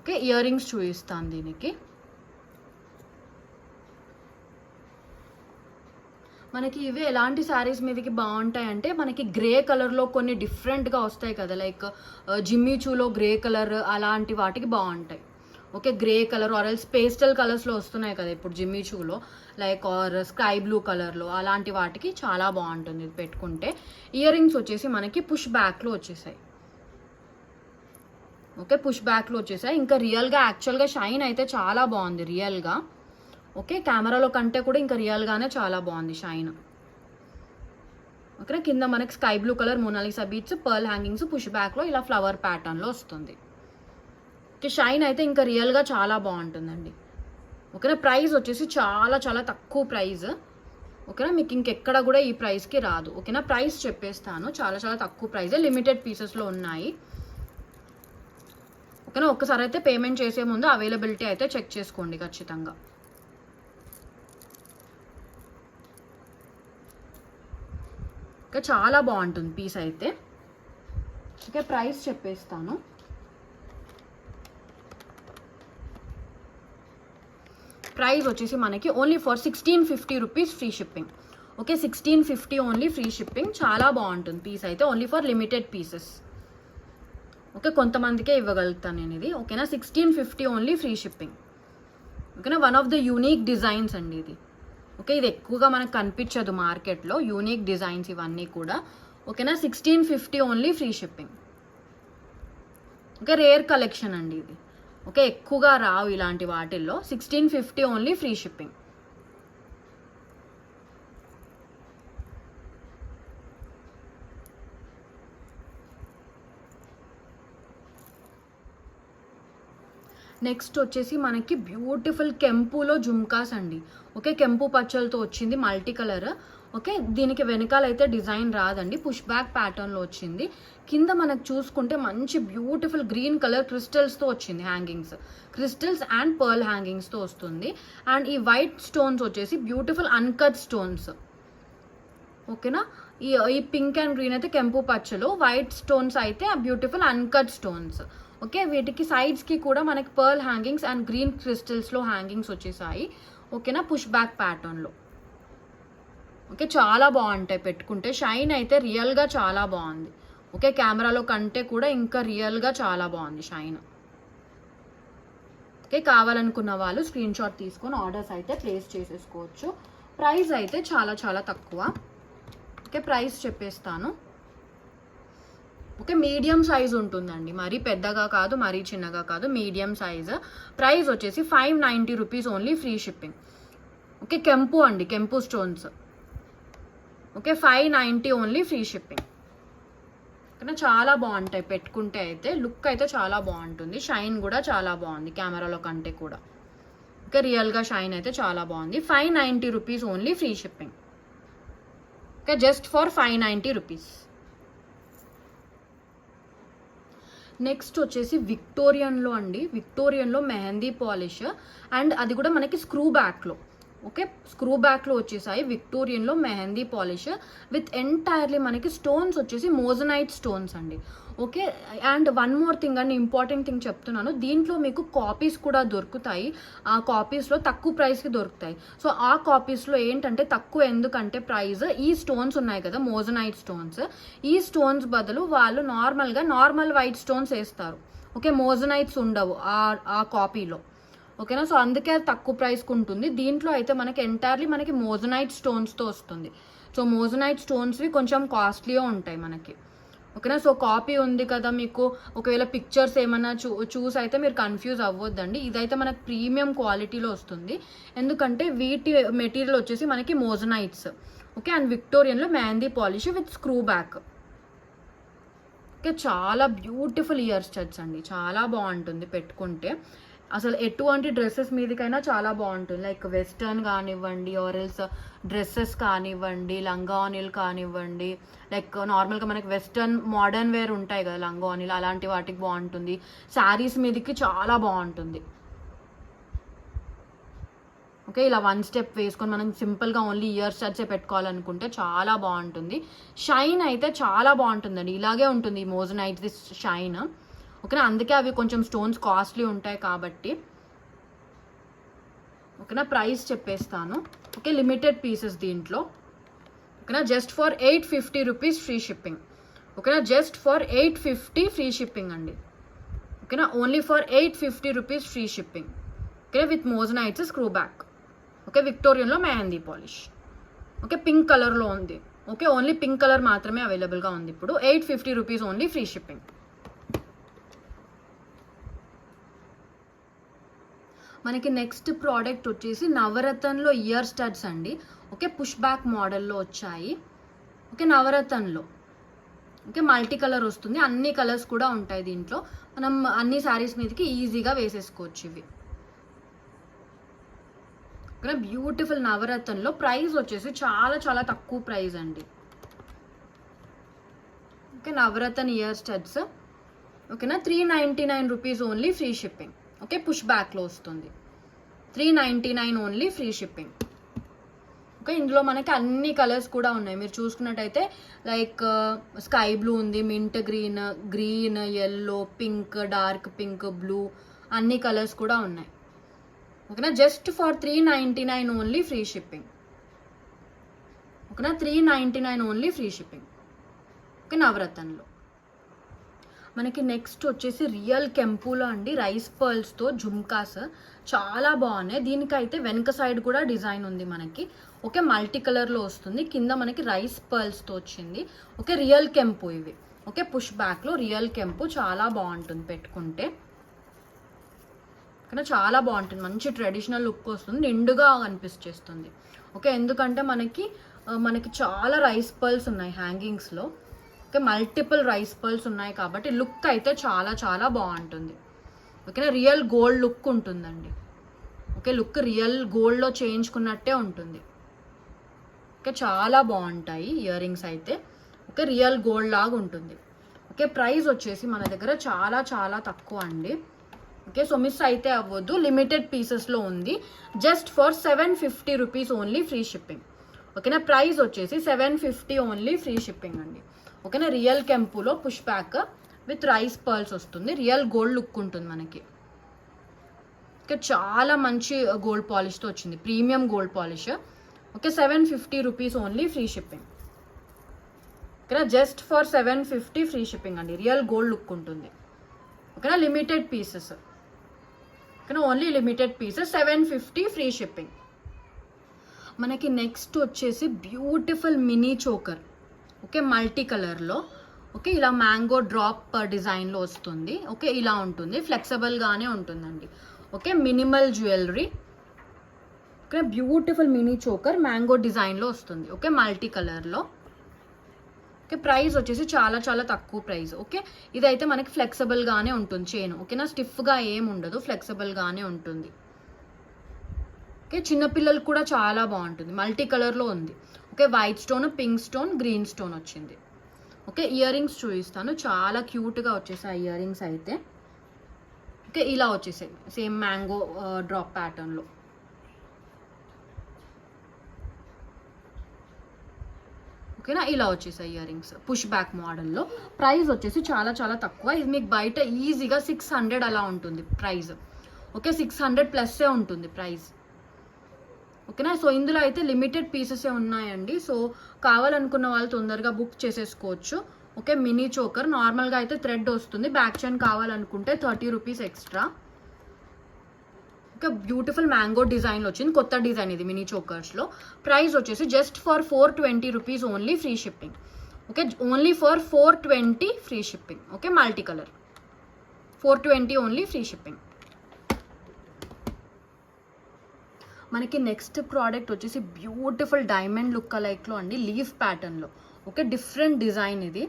ఓకే, ఇయర్ రింగ్స్ చూపిస్తాను దీనికి. మనకి ఇవి ఎలాంటి శారీస్ మీదకి బాగుంటాయి అంటే, మనకి గ్రే కలర్లో కొన్ని డిఫరెంట్గా వస్తాయి కదా, లైక్ జిమ్మిచూలో గ్రే కలర్ అలాంటి వాటికి బాగుంటాయి. Okay, grey colour or else pastel కలర్స్లో వస్తున్నాయి కదా ఇప్పుడు జిమ్మిచూలో, లైక్ ఆర్ స్కై బ్లూ కలర్లో, అలాంటి వాటికి చాలా బాగుంటుంది ఇది పెట్టుకుంటే. ఇయర్ రింగ్స్ వచ్చేసి మనకి పుష్ బ్యాక్లో వచ్చేసాయి. ఓకే, పుష్ బ్యాక్లో వచ్చేసాయి. ఇంకా రియల్గా యాక్చువల్గా షైన్ అయితే చాలా బాగుంది రియల్గా. ఓకే, కెమెరాలో కంటే కూడా ఇంకా రియల్గానే చాలా బాగుంది షైన్. ఓకే, కింద మనకి sky blue colour Mona Lisa beads, pearl hangings, push బ్యాక్లో ఇలా ఫ్లవర్ ప్యాటర్న్లో వస్తుంది. ఓకే, షైన్ అయితే ఇంకా రియల్గా చాలా బాగుంటుందండి. ఓకేనా, ప్రైస్ వచ్చేసి చాలా చాలా తక్కువ ప్రైస్. ఓకేనా, మీకు ఇంకెక్కడ కూడా ఈ ప్రైస్కి రాదు. ఓకేనా, ప్రైస్ చెప్పేస్తాను, చాలా చాలా తక్కువ ప్రైజే, లిమిటెడ్ పీసెస్లో ఉన్నాయి. ఓకేనా, ఒక్కసారి అయితే పేమెంట్ చేసే ముందు అవైలబిలిటీ అయితే చెక్ చేసుకోండి ఖచ్చితంగా. ఓకే, చాలా బాగుంటుంది పీస్ అయితే. ఓకే, ప్రైస్ చెప్పేస్తాను. ప్రైస్ వచ్చేసి మనకి only for 1650 rupees free shipping. Okay, 1650 only free shipping. చాలా బాగుంటుంది పీస్ అయితే, only for limited pieces. Okay, కొంతమందికే ఇవ్వగలుగుతాను నేను ఇది. ఓకేనా, 1650 ఓన్లీ ఫ్రీ షిప్పింగ్. ఓకేనా, one of the unique designs అండి ఇది. ఓకే, ఇది ఎక్కువగా మనకు కనిపించదు మార్కెట్లో, యూనిక్ డిజైన్స్ ఇవన్నీ కూడా. ఓకేనా, 1650 only free shipping. Okay, rare collection అండి ఇది. ఓకే, ఎక్కువగా రావు ఇలాంటి వాటిల్లో. 1650 ఓన్లీ ఫ్రీ షిప్పింగ్. నెక్స్ట్ వచ్చేసి మనకి బ్యూటిఫుల్ కెంపులో జుమ్కాస్ అండి. ఓకే, కెంపు పచ్చలతో వచ్చింది మల్టీ కలర్. ఓకే, దీనికి వెనకాలైతే డిజైన్ రాదండి, పుష్ బ్యాక్ ప్యాటర్న్లో వచ్చింది. కింద మనకు చూసుకుంటే మంచి బ్యూటిఫుల్ గ్రీన్ కలర్ క్రిస్టల్స్తో వచ్చింది హ్యాంగింగ్స్, క్రిస్టల్స్ అండ్ పర్ల్ హ్యాంగింగ్స్తో వస్తుంది. అండ్ ఈ వైట్ స్టోన్స్ వచ్చేసి బ్యూటిఫుల్ అన్కట్ స్టోన్స్. ఓకేనా, ఈ పింక్ అండ్ గ్రీన్ అయితే కెంపు పచ్చలు, వైట్ స్టోన్స్ అయితే బ్యూటిఫుల్ అన్కట్ స్టోన్స్. ఓకే, వీటికి సైడ్స్కి కూడా మనకి పర్ల్ హ్యాంగింగ్స్ అండ్ గ్రీన్ క్రిస్టల్స్లో హ్యాంగింగ్స్ వచ్చేసాయి. ఓకేనా, పుష్ బ్యాక్ ప్యాటర్న్లో. ఓకే, చాలా బాగుంటాయి పెట్టుకుంటే. షైన్ అయితే రియల్గా చాలా బాగుంది. ఓకే, కెమెరాలో కంటే కూడా ఇంకా రియల్గా చాలా బాగుంది షైన్. ఓకే, కావాలనుకున్న వాళ్ళు స్క్రీన్ షాట్ తీసుకొని ఆర్డర్స్ అయితే ప్లేస్ చేసేసుకోవచ్చు. ప్రైస్ అయితే చాలా చాలా తక్కువ. ఓకే, ప్రైస్ చెప్పేస్తాను. ఓకే, మీడియం సైజ్ ఉంటుందండి, మరీ పెద్దగా కాదు మరీ చిన్నగా కాదు, మీడియం సైజ్. ప్రైస్ వచ్చేసి 590 rupees only, free shipping. Okay, కెంపు అండి, కెంపు stones. Okay, 590 only, free shipping. కానీ చాలా బాగుంటాయి పెట్టుకుంటే అయితే, లుక్ అయితే చాలా బాగుంటుంది, షైన్ కూడా చాలా బాగుంది కెమెరాలో కంటే కూడా. ఓకే, రియల్గా షైన్ అయితే చాలా బాగుంది. 590 rupees only, free shipping. Okay, just for 590 rupees. Next వచ్చేసి విక్టోరియన్లో అండి, విక్టోరియన్లో మెహందీ పాలిష్, అండ్ అది కూడా మనకి స్క్రూ బ్యాక్లో. ఓకే, స్క్రూ బ్యాక్లో వచ్చేసాయి విక్టోరియన్లో మెహందీ పాలిష్ విత్ ఎంటైర్లీ మనకి స్టోన్స్ వచ్చేసి మోజనైట్ స్టోన్స్ అండి. Okay, and one more thing అండి, ఇంపార్టెంట్ థింగ్ చెప్తున్నాను, దీంట్లో మీకు కాపీస్ కూడా దొరుకుతాయి. ఆ కాపీస్లో తక్కువ ప్రైస్కి దొరుకుతాయి. సో ఆ కాపీస్లో ఏంటంటే తక్కువ ఎందుకంటే ప్రైస్, ఈ స్టోన్స్ ఉన్నాయి కదా మోజనైట్ స్టోన్స్, ఈ స్టోన్స్ బదులు వాళ్ళు నార్మల్ వైట్ స్టోన్స్ వేస్తారు. ఓకే, మోజనైట్స్ ఉండవు ఆ కాపీలో. ఓకేనా, సో అందుకే అది తక్కువ ప్రైస్కి ఉంటుంది. దీంట్లో అయితే మనకి ఎంటైర్లీ మనకి మోజనైట్ స్టోన్స్తో వస్తుంది. సో మోజనైట్ స్టోన్స్వి కొంచెం కాస్ట్లీగా ఉంటాయి మనకి. ఓకేనా, సో కాపీ ఉంది కదా మీకు, ఒకవేళ పిక్చర్స్ ఏమైనా చూసి అయితే మీరు కన్ఫ్యూజ్ అవ్వద్దండి. ఇదైతే మనకి ప్రీమియం క్వాలిటీలో వస్తుంది, ఎందుకంటే వీటి మెటీరియల్ వచ్చేసి మనకి మోజనైట్స్. ఓకే, అండ్ విక్టోరియన్లో mehndi polish with screw back. Okay, చాలా బ్యూటిఫుల్ ఇయర్ స్టడ్స్ అండి, చాలా బాగుంటుంది పెట్టుకుంటే. అసలు ఎటువంటి డ్రెస్సెస్ మీదకైనా చాలా బాగుంటుంది, లైక్ వెస్టర్న్ కానివ్వండి, ఆరెల్స్ డ్రెస్సెస్ కానివ్వండి, లంగావనీలు కానివ్వండి, లైక్ నార్మల్గా మనకి వెస్టర్న్ మోడర్న్ వేర్ ఉంటాయి కదా లంగావనీలు, అలాంటి వాటికి బాగుంటుంది. శారీస్ మీదకి చాలా బాగుంటుంది. ఓకే, ఇలా వన్ స్టెప్ వేసుకొని మనం సింపుల్గా ఓన్లీ ఇయర్ స్టడ్సే పెట్టుకోవాలనుకుంటే చాలా బాగుంటుంది. షైన్ అయితే చాలా బాగుంటుందండి, ఇలాగే ఉంటుంది ఈ మోజనైట్ది షైన్. ఓకేనా, అందుకే అవి కొంచెం స్టోన్స్ కాస్ట్లీ ఉంటాయి కాబట్టి. ఓకేనా, ప్రైస్ చెప్పేస్తాను. ఓకే, లిమిటెడ్ పీసెస్ దీంట్లో. ఓకేనా, just for 850 rupees free shipping. ఓకేనా, జస్ట్ ఫర్ 850 ఫ్రీ షిప్పింగ్ అండి. ఓకేనా, only for 850 rupees free shipping. Okay, with moissanites screw back. Okay, విక్టోరియన్లో మెహందీ పాలిష్. ఓకే, పింక్ కలర్లో ఉంది. ఓకే, ఓన్లీ పింక్ కలర్ మాత్రమే అవైలబుల్గా ఉంది ఇప్పుడు. 850 రూపీస్ ఓన్లీ, ఫ్రీ షిప్పింగ్. మనకి నెక్స్ట్ ప్రోడక్ట్ వచ్చేసి నవరత్నంలో ఇయర్ స్టడ్స్ అండి. ఓకే, పుష్ బ్యాక్ మోడల్లో వచ్చాయి. ఓకే, నవరత్నంలో. ఓకే, మల్టీ కలర్ వస్తుంది, అన్ని కలర్స్ కూడా ఉంటాయి దీంట్లో. మనం అన్ని శారీస్ మీదకి ఈజీగా వేసేసుకోవచ్చు ఇవి. Okay, beautiful నవరత్నంలో. ప్రైస్ వచ్చేసి చాలా చాలా తక్కువ ప్రైస్ అండి. Okay, navaratna ear studs. ఓకేనా, 399 rupees only, free shipping. Okay, push బ్యాక్లో వస్తుంది, 399 ఓన్లీ, ఫ్రీ షిప్పింగ్. ఓకే, ఇందులో మనకి అన్ని కలర్స్ కూడా ఉన్నాయి. మీరు చూసుకున్నట్టయితే లైక్ స్కై బ్లూ ఉంది, mint green, yellow, pink, dark pink, blue, అన్ని కలర్స్ కూడా ఉన్నాయి. ఓకేనా, just for 399 only, free shipping. ఓకేనా, 399 ఓన్లీ, ఫ్రీ షిప్పింగ్. ఓకే, నవరత్నంలో. మనకి నెక్స్ట్ వచ్చేసి రియల్ కెంపులో అండి, రైస్ పర్ల్స్తో జుమ్కాస్ చాలా బాగున్నాయి. దీనికైతే వెనక సైడ్ కూడా డిజైన్ ఉంది మనకి. ఓకే, మల్టీ కలర్లో వస్తుంది, కింద మనకి రైస్ పర్ల్స్తో వచ్చింది. ఓకే, రియల్ కెంపు ఇవి. ఓకే, పుష్ బ్యాక్లో రియల్ కెంపు చాలా బాగుంటుంది పెట్టుకుంటే. కానీ చాలా బాగుంటుంది, మంచి ట్రెడిషనల్ లుక్ వస్తుంది, నిండుగా అనిపిస్తుంది. ఓకే, ఎందుకంటే మనకి చాలా రైస్ పర్ల్స్ ఉన్నాయి హ్యాంగింగ్స్లో. ఓకే, మల్టిపుల్ రైస్ పర్ల్స్ ఉన్నాయి కాబట్టి లుక్ అయితే చాలా చాలా బాగుంటుంది. ఓకేనా, రియల్ గోల్డ్ లుక్ ఉంటుందండి. ఓకే, లుక్ రియల్ గోల్డ్లో చేయించుకున్నట్టే ఉంటుంది. ఓకే, చాలా బాగుంటాయి ఇయర్ రింగ్స్ అయితే. ఓకే, రియల్ గోల్డ్ లాగా ఉంటుంది. ఓకే, ప్రైస్ వచ్చేసి మన దగ్గర చాలా చాలా తక్కువ అండి. ఓకే, సో మిస్ అయితే అవ్వద్దు, లిమిటెడ్ పీసెస్లో ఉంది. Just for 750 rupees only, free shipping. ఓకేనా, ప్రైస్ వచ్చేసి 750 ఓన్లీ, ఫ్రీ షిప్పింగ్ అండి. ఓకేనా, రియల్ కెంపులో push back with rice pearls వస్తుంది, రియల్ గోల్డ్ లుక్ ఉంటుంది మనకి. ఓకే, చాలా మంచి గోల్డ్ పాలిష్తో వచ్చింది, premium gold polish. Okay, 750 rupees only, free shipping. ఓకేనా, జస్ట్ ఫర్ 750 ఫ్రీ షిప్పింగ్ అండి, రియల్ గోల్డ్ లుక్ ఉంటుంది. ఓకేనా, లిమిటెడ్ పీసెస్. ఓకేనా, only limited pieces, 750 free shipping. మనకి నెక్స్ట్ వచ్చేసి beautiful mini choker, okay, multi కలర్లో, ఓకే, ఇలా మ్యాంగో డ్రాప్ డిజైన్లో వస్తుంది. ఓకే, ఇలా ఉంటుంది, ఫ్లెక్సిబుల్గానే ఉంటుందండి. Okay, minimal jewellery, okay, beautiful mini choker mango డిజైన్లో వస్తుంది. ఓకే, మల్టీ కలర్లో. ఓకే, ప్రైస్ వచ్చేసి చాలా చాలా తక్కువ ప్రైస్. ఓకే, ఇదైతే మనకి ఫ్లెక్సిబుల్గానే ఉంటుంది చైన్. ఓకేనా, స్టిఫ్గా ఏం ఉండదు, ఫ్లెక్సిబుల్గానే ఉంటుంది. ఓకే, చిన్నపిల్లలకు కూడా చాలా బాగుంటుంది, మల్టీ కలర్లో ఉంది. Okay, white stone, pink stone, green stone వచ్చింది. ఓకే, ఇయర్ రింగ్స్ చూపిస్తాను, చాలా క్యూట్గా వచ్చేసాయి ఇయర్ రింగ్స్ అయితే. ఓకే, ఇలా వచ్చేసాయి సేమ్ మ్యాంగో డ్రాప్ ప్యాటర్న్లో. ఓకేనా, ఇలా వచ్చేసాయి ఇయర్ రింగ్స్ పుష్ బ్యాక్ మోడల్లో. ప్రైస్ వచ్చేసి చాలా చాలా తక్కువ. ఇది మీకు బయట ఈజీగా 600 అలా ఉంటుంది ప్రైస్. ఓకే, 600 ప్లస్సే ఉంటుంది ప్రైస్. ఓకేనా, సో ఇందులో అయితే లిమిటెడ్ పీసెసే ఉన్నాయండి. సో కావాలనుకున్న వాళ్ళు తొందరగా బుక్ చేసేసుకోవచ్చు. ఓకే, మినీ చోకర్ నార్మల్గా అయితే థ్రెడ్ వస్తుంది, బ్యాక్ చైన్ కావాలనుకుంటే 30 rupees extra. Okay, beautiful mango డిజైన్లో వచ్చింది, కొత్త డిజైన్ ఇది మినీ చోకర్స్లో. ప్రైస్ వచ్చేసి just for 420 rupees only free shipping. Okay, only for 420 free shipping. Okay, multi colour 420 only free shipping. మనకి నెక్స్ట్ ప్రోడక్ట్ వచ్చేసి బ్యూటిఫుల్ డైమండ్ లుక్ లైక్లో అండి, leaf ప్యాటర్న్లో. Okay, different design ఇది.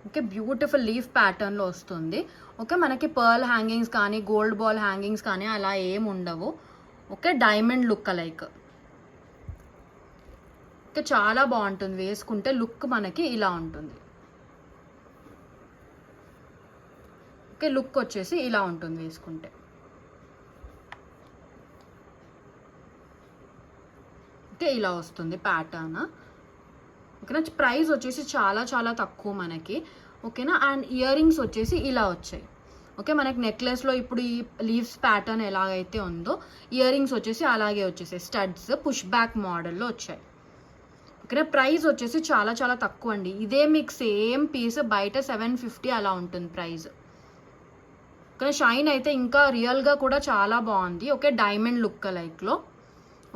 ఓకే, బ్యూటిఫుల్ లీఫ్ ప్యాటర్న్లో వస్తుంది. Okay, మనకి pearl hangings కానీ gold ball hangings కానీ అలా ఏం ఉండవు. Okay, diamond look like. Okay, చాలా బాగుంటుంది వేసుకుంటే, లుక్ మనకి ఇలా ఉంటుంది. ఓకే, లుక్ వచ్చేసి ఇలా ఉంటుంది వేసుకుంటే. ఓకే, ఇలా వస్తుంది ప్యాటర్న్. ఓకేనా, ప్రైస్ వచ్చేసి చాలా చాలా తక్కువ మనకి. ఓకేనా, అండ్ ఇయర్ రింగ్స్ వచ్చేసి ఇలా వచ్చాయి. ఓకే, మనకి నెక్లెస్లో ఇప్పుడు ఈ లీవ్స్ ప్యాటర్న్ ఎలాగైతే ఉందో ఇయర్ రింగ్స్ వచ్చేసి అలాగే వచ్చేసాయి, స్టడ్స్ పుష్ బ్యాక్ మోడల్లో వచ్చాయి. ఓకేనా, ప్రైస్ వచ్చేసి చాలా చాలా తక్కువ అండి. ఇదే మీకు సేమ్ పీస్ బయట 750 అలా ఉంటుంది ప్రైస్. ఓకే, షైన్ అయితే ఇంకా రియల్గా కూడా చాలా బాగుంది. ఓకే, డైమండ్ లుక్ లైక్లో.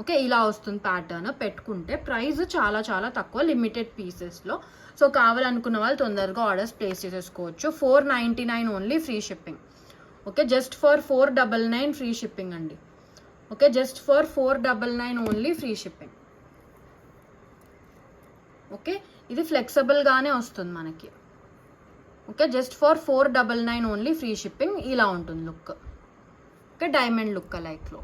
ఓకే, ఇలా వస్తుంది ప్యాటర్న్ పెట్టుకుంటే. ప్రైస్ చాలా చాలా తక్కువ, లిమిటెడ్ పీసెస్లో. సో కావాలనుకున్న వాళ్ళు తొందరగా ఆర్డర్స్ ప్లేస్ చేసేసుకోవచ్చు. 499 only free shipping. Okay, just for 499 free shipping అండి. Okay, just for 499 only free shipping. Okay, ఇది ఫ్లెక్సిబుల్గానే వస్తుంది మనకి. Okay, just for 499 only free shipping. ఇలా ఉంటుంది లుక్. ఓకే, డైమండ్ లుక్ లైక్లో.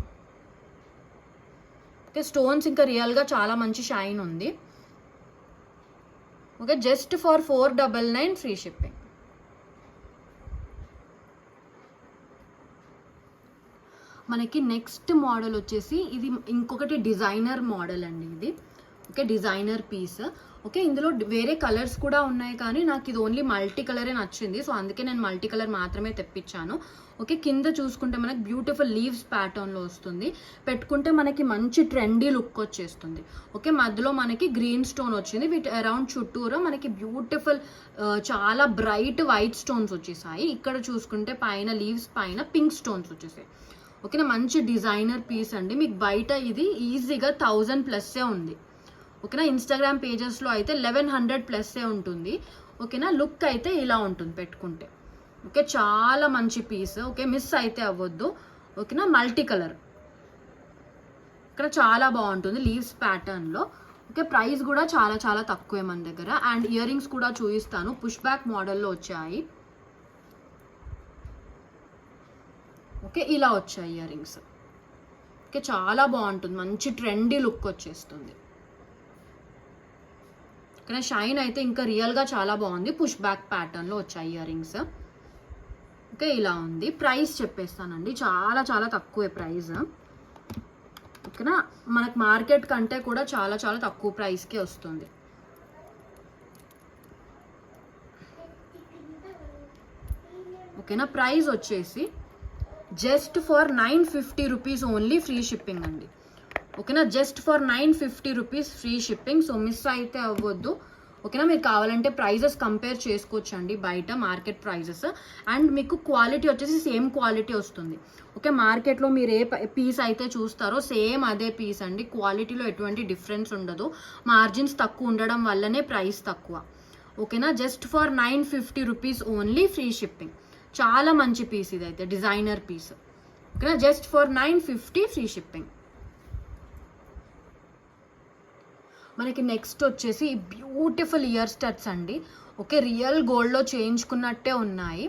ఓకే, స్టోన్స్ ఇంకా రియల్గా చాలా మంచి షైన్ ఉంది. Okay, just for 499 free shipping. మనకి నెక్స్ట్ మోడల్ వచ్చేసి ఇది ఇంకొకటి డిజైనర్ మోడల్ అండి ఇది. Okay, designer piece. ఓకే, ఇందులో వేరే కలర్స్ కూడా ఉన్నాయి కానీ నాకు ఇది ఓన్లీ మల్టీ కలరే నచ్చింది. సో అందుకే నేను మల్టీ కలర్ మాత్రమే తెప్పించాను. ఓకే, కింద చూసుకుంటే మనకి బ్యూటిఫుల్ లీవ్స్ ప్యాటర్న్లో వస్తుంది. పెట్టుకుంటే మనకి మంచి ట్రెండీ లుక్ వచ్చేస్తుంది. ఓకే, మధ్యలో మనకి గ్రీన్ స్టోన్ వచ్చింది, వీటి అరౌండ్ చుట్టూరా మనకి బ్యూటిఫుల్ చాలా బ్రైట్ వైట్ స్టోన్స్ వచ్చేసాయి. ఇక్కడ చూసుకుంటే పైన లీవ్స్ పైన పింక్ స్టోన్స్ వచ్చేసాయి. ఓకేనా, మంచి డిజైనర్ పీస్ అండి. మీకు బయట ఇది ఈజీగా 1000 ప్లస్సే ఉంది. ఓకేనా, ఇన్స్టాగ్రామ్ పేజెస్లో అయితే 1100 ప్లస్సే ఉంటుంది. ఓకేనా, లుక్ అయితే ఇలా ఉంటుంది పెట్టుకుంటే. ఓకే, చాలా మంచి పీస్. ఓకే, మిస్ అయితే అవ్వద్దు. ఓకేనా, మల్టీ కలర్. ఇక్కడ చాలా బాగుంటుంది లీవ్స్ ప్యాటర్న్లో. ఓకే, ప్రైస్ కూడా చాలా చాలా తక్కువే మన దగ్గర. అండ్ ఇయర్ రింగ్స్ కూడా చూపిస్తాను, పుష్ బ్యాక్ మోడల్లో వచ్చాయి. ఓకే, ఇలా వచ్చాయి ఇయర్ రింగ్స్. ఓకే, చాలా బాగుంటుంది, మంచి ట్రెండీ లుక్ వచ్చేస్తుంది. ఓకేనా, షైన్ అయితే ఇంకా రియల్గా చాలా బాగుంది. పుష్ బ్యాక్ ప్యాటర్న్లో వచ్చాయి ఇయర్ రింగ్స్. ఓకే, ఇలా ఉంది. ప్రైస్ చెప్పేస్తానండి, చాలా చాలా తక్కువే ప్రైస్. ఓకేనా, మనకు మార్కెట్ కంటే కూడా చాలా చాలా తక్కువ ప్రైస్కే వస్తుంది. ఓకేనా, ప్రైస్ వచ్చేసి just for 950 rupees only free shipping అండి. ఓకేనా, just for 950 rupees free shipping. So miss అయితే అవ్వద్దు. ఓకేనా. మీరు కావాలంటే ప్రైజెస్ కంపేర్ చేసుకోవచ్చు అండి బయట మార్కెట్ ప్రైజెస్. అండ్ మీకు క్వాలిటీ వచ్చేసి సేమ్ క్వాలిటీ వస్తుంది. ఓకే, మార్కెట్లో మీరు ఏ పీస్ అయితే చూస్తారో సేమ్ అదే పీస్ అండి. క్వాలిటీలో ఎటువంటి డిఫరెన్స్ ఉండదు. మార్జిన్స్ తక్కువ ఉండడం వల్లనే ప్రైస్ తక్కువ. ఓకేనా. Just for 950 rupees only, free shipping. చాలా మంచి పీస్ ఇదైతే, డిజైనర్ పీస్. ఓకేనా, జస్ట్ ఫర్ 950 ఫ్రీ షిప్పింగ్. మనకి నెక్స్ట్ వచ్చేసి బ్యూటిఫుల్ ఇయర్ స్టడ్స్ అండి. ఓకే, రియల్ గోల్డ్లో చేయించుకున్నట్టే ఉన్నాయి.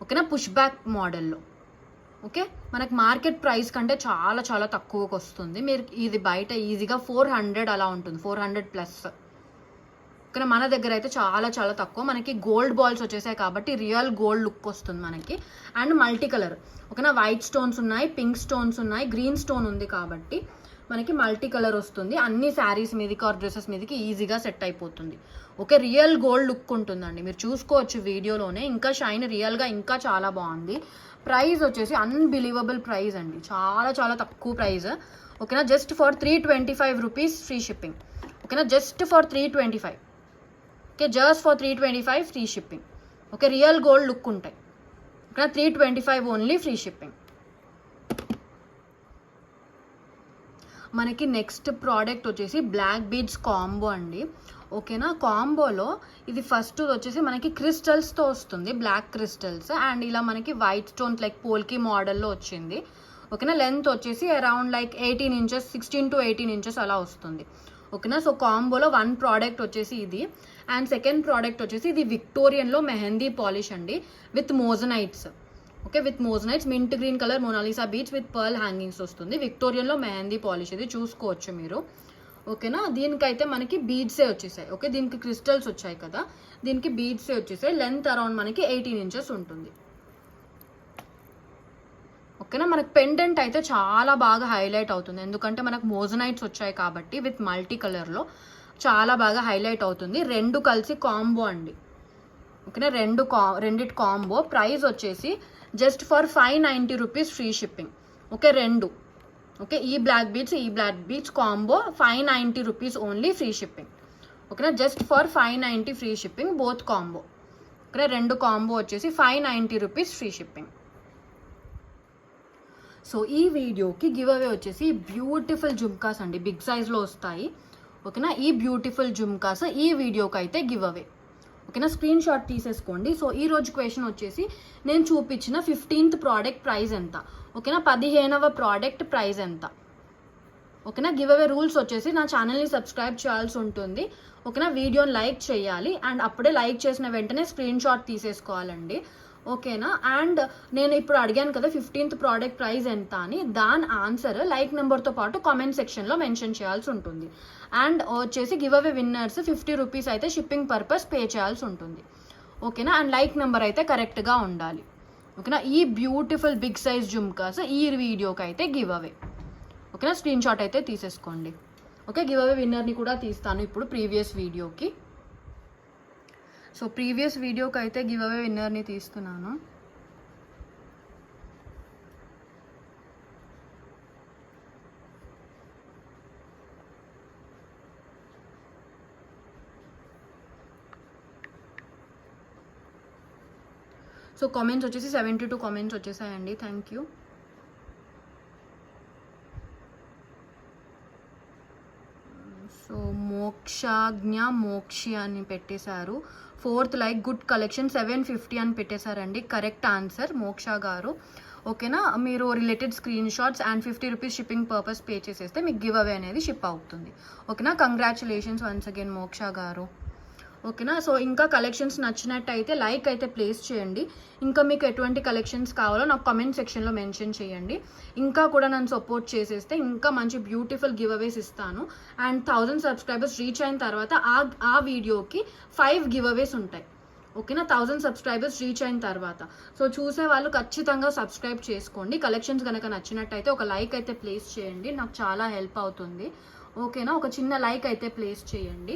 ఓకేనా, పుష్ బ్యాక్ మోడల్లో. ఓకే, మనకి మార్కెట్ ప్రైస్ కంటే చాలా చాలా తక్కువకి వస్తుంది. మీరు ఇది బయట ఈజీగా 400 అలా ఉంటుంది, 400+. ఓకేనా, మన దగ్గర అయితే చాలా చాలా తక్కువ. మనకి గోల్డ్ బాల్స్ వచ్చేసాయి కాబట్టి రియల్ గోల్డ్ లుక్ వస్తుంది మనకి. And multi colour. ఓకేనా, వైట్ స్టోన్స్ ఉన్నాయి, పింక్ స్టోన్స్ ఉన్నాయి, గ్రీన్ స్టోన్ ఉంది కాబట్టి మనకి మల్టీ కలర్ వస్తుంది. అన్ని శారీస్ మీదకి ఆర్ డ్రెస్సెస్ మీదకి ఈజీగా సెట్ అయిపోతుంది. ఓకే, రియల్ గోల్డ్ లుక్ ఉంటుందండి, మీరు చూసుకోవచ్చు వీడియోలోనే. ఇంకా షైన్ రియల్గా ఇంకా చాలా బాగుంది. ప్రైస్ వచ్చేసి అన్బిలీవబుల్ ప్రైస్ అండి, చాలా చాలా తక్కువ ప్రైస్. ఓకేనా, just for 325 rupees free shipping. ఓకేనా, just for 325. Okay, just for 325 free shipping. Okay, real gold look ఉంటాయి. ఓకేనా, 325 ఓన్లీ, ఫ్రీ షిప్పింగ్. మనకి నెక్స్ట్ ప్రోడక్ట్ వచ్చేసి బ్లాక్ బీడ్స్ కాంబో అండి. ఓకేనా, కాంబోలో ఇది ఫస్ట్ వచ్చేసి మనకి క్రిస్టల్స్తో వస్తుంది, బ్లాక్ క్రిస్టల్స్. అండ్ ఇలా మనకి వైట్ స్టోన్స్ లైక్ పోల్కి మోడల్లో వచ్చింది. ఓకేనా, లెంత్ వచ్చేసి around like 18 inches, 16 to 18 inches అలా వస్తుంది. ఓకేనా, సో కాంబోలో 1 ప్రోడక్ట్ వచ్చేసి ఇది. అండ్ సెకండ్ ప్రోడక్ట్ వచ్చేసి ఇది విక్టోరియన్లో మెహందీ పాలిష్ అండి, with moissanites. Okay, with moissanites, mint green colour Mona Lisa beads with pearl hangings వస్తుంది. విక్టోరియన్లో మెహందీ పాలిష్, ఇది చూసుకోవచ్చు మీరు. ఓకేనా, దీనికైతే మనకి బీడ్సే వచ్చేసాయి. ఓకే, దీనికి క్రిస్టల్స్ వచ్చాయి కదా, దీనికి బీడ్సే వచ్చేసాయి. లెంత్ అరౌండ్ మనకి 18 ఇంచెస్ ఉంటుంది. ఓకేనా, మనకి పెండెంట్ అయితే చాలా బాగా హైలైట్ అవుతుంది, ఎందుకంటే మనకు మోజనైట్స్ వచ్చాయి కాబట్టి విత్ మల్టీ కలర్లో చాలా బాగా హైలైట్ అవుతుంది. రెండు కలిసి కాంబో అండి. ఓకేనా, రెండిటి కాంబో. ప్రైస్ వచ్చేసి just for 590 rupees free shipping. Okay, రెండు. ఓకే, ఈ black beads combo 590 rupees only, free shipping. ఓకేనా, just for 590 free shipping, both combo. Okay, రెండు కాంబో వచ్చేసి 590 రూపీస్ ఫ్రీ షిప్పింగ్. సో ఈ వీడియోకి గివ్ అవే వచ్చేసి బ్యూటిఫుల్ జుమ్కాస్ అండి, బిగ్ సైజ్లో వస్తాయి. ఓకేనా, ఈ బ్యూటిఫుల్ జుమ్కాస్ ఈ వీడియోకి అయితే గివ్ అవే. ఓకేనా, స్క్రీన్ షాట్ తీసేసుకోండి. సో ఈ రోజు క్వశ్చన్ వచ్చేసి నేను చూపించిన 15th ప్రోడక్ట్ ప్రైస్ ఎంత. ఓకేనా, 15వ ప్రోడక్ట్ ప్రైస్ ఎంత. ఓకేనా, గివ్ అవే రూల్స్ వచ్చేసి నా ఛానల్ని సబ్స్క్రైబ్ చేయాల్సి ఉంటుంది. ఓకేనా, వీడియోని లైక్ చేయాలి. అండ్ అప్పుడే లైక్ చేసిన వెంటనే స్క్రీన్ షాట్ తీసేసుకోవాలండి. ఓకేనా, అండ్ నేను ఇప్పుడు అడిగాను కదా 15th ప్రోడక్ట్ ప్రైస్ ఎంత అని, దాని ఆన్సర్ లైక్ నెంబర్తో పాటు కామెంట్ సెక్షన్లో మెన్షన్ చేయాల్సి ఉంటుంది. అండ్ వచ్చేసి గివ్ అవే విన్నర్స్ 50 రూపీస్ అయితే షిప్పింగ్ పర్పస్ పే చేయాల్సి ఉంటుంది. ఓకేనా, అండ్ లైక్ నెంబర్ అయితే కరెక్ట్గా ఉండాలి. ఓకేనా, ఈ బ్యూటిఫుల్ బిగ్ సైజ్ జుమ్కాస్ ఈ వీడియోకి అయితే గివ్ అవే. ఓకేనా, స్క్రీన్ షాట్ అయితే తీసేసుకోండి. ఓకే, గివ్ అవే విన్నర్ని కూడా తీస్తాను ఇప్పుడు ప్రీవియస్ వీడియోకి. సో ప్రీవియస్ వీడియోకి అయితే గివ్ అవే విన్నర్ని తీస్తున్నాను. సో కామెంట్స్ వచ్చేసి 72 కామెంట్స్ వచ్చేసాయండి, థ్యాంక్ యూ. సో మోక్షి అని పెట్టేశారు. 4th లైక్ గుడ్ కలెక్షన్ 750 అని పెట్టేశారండి. కరెక్ట్ ఆన్సర్ మోక్ష గారు. ఓకేనా, మీరు related screen shots and 50 rupees shipping purpose pay చేసేస్తే మీకు గివ్ అవే అనేది షిప్ అవుతుంది. ఓకేనా, కంగ్రాచులేషన్స్ వన్స్ అగైన్ మోక్ష గారు. ఓకేనా, సో ఇంకా కలెక్షన్స్ నచ్చినట్టయితే లైక్ అయితే ప్లేస్ చేయండి. ఇంకా మీకు ఎటువంటి కలెక్షన్స్ కావాలో నాకు కామెంట్ సెక్షన్లో మెన్షన్ చేయండి. ఇంకా కూడా నన్ను సపోర్ట్ చేసేస్తే ఇంకా మంచి బ్యూటిఫుల్ గివ్ అవేస్ ఇస్తాను. అండ్ 1000 సబ్స్క్రైబర్స్ రీచ్ అయిన తర్వాత ఆ వీడియోకి 5 గివ్ అవేస్ ఉంటాయి. ఓకేనా, 1000 సబ్స్క్రైబర్స్ రీచ్ అయిన తర్వాత. సో చూసే వాళ్ళు ఖచ్చితంగా సబ్స్క్రైబ్ చేసుకోండి. కలెక్షన్స్ కనుక నచ్చినట్టయితే ఒక లైక్ అయితే ప్లేస్ చేయండి, నాకు చాలా హెల్ప్ అవుతుంది. ఓకేనా, ఒక చిన్న లైక్ అయితే ప్లేస్ చేయండి.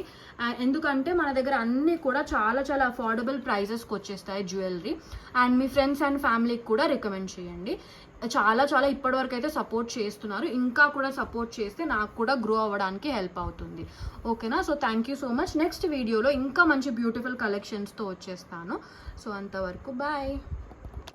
ఎందుకంటే మన దగ్గర అన్నీ కూడా చాలా చాలా అఫోర్డబుల్ ప్రైజెస్కి వచ్చేస్తాయి jewellery. And me friends and ఫ్యామిలీకి కూడా రికమెండ్ చేయండి. చాలా చాలా ఇప్పటివరకు అయితే సపోర్ట్ చేస్తున్నారు. ఇంకా కూడా సపోర్ట్ చేస్తే నాకు కూడా గ్రో అవ్వడానికి హెల్ప్ అవుతుంది. ఓకేనా? So thank you so much. Next వీడియోలో ఇంకా మంచి బ్యూటిఫుల్ కలెక్షన్స్తో వచ్చేస్తాను. సో అంతవరకు బాయ్.